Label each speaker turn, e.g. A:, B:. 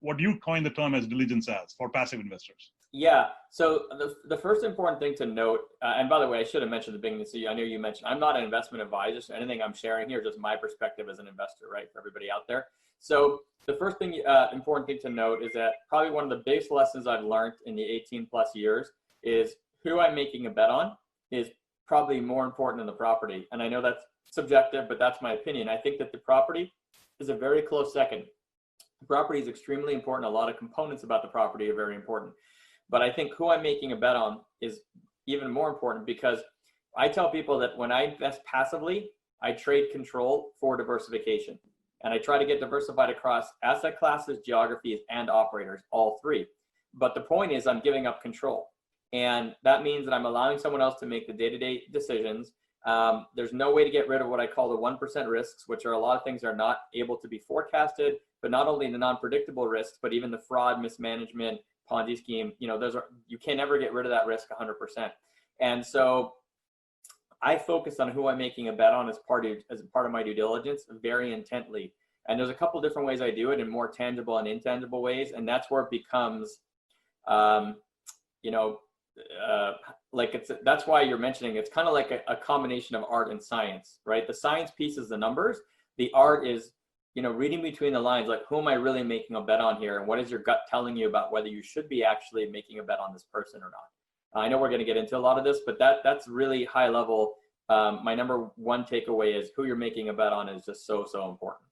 A: what you coined the term as diligence as for passive investors?
B: Yeah. So the first important thing to note, and by the way, I should have mentioned at the beginning, so I know you mentioned, I'm not an investment advisor, so anything I'm sharing here is just my perspective as an investor, right, for everybody out there. So the first thing, important thing to note is that probably one of the biggest lessons I've learned in the 18 plus years is who I'm making a bet on is probably more important than the property. And I know that's subjective, but that's my opinion. I think that the property is a very close second. The property is extremely important. A lot of components about the property are very important. But I think who I'm making a bet on is even more important, because I tell people that when I invest passively, I trade control for diversification. And I try to get diversified across asset classes, geographies, and operators, all three. But the point is I'm giving up control. And that means that I'm allowing someone else to make the day-to-day decisions. There's no way to get rid of what I call the 1% risks, which are a lot of things that are not able to be forecasted, but not only the non-predictable risks, but even the fraud, mismanagement, Ponzi scheme, you can never get rid of that risk 100%. And so I focus on who I'm making a bet on as part of my due diligence very intently. And there's a couple different ways I do it, in more tangible and intangible ways. And that's where it becomes, that's why you're mentioning, it's kind of like a combination of art and science, right? The science piece is the numbers. The art is, reading between the lines, like, who am I really making a bet on here? And what is your gut telling you about whether you should be actually making a bet on this person or not? I know we're going to get into a lot of this, but that's really high level. My number one takeaway is who you're making a bet on is just so important.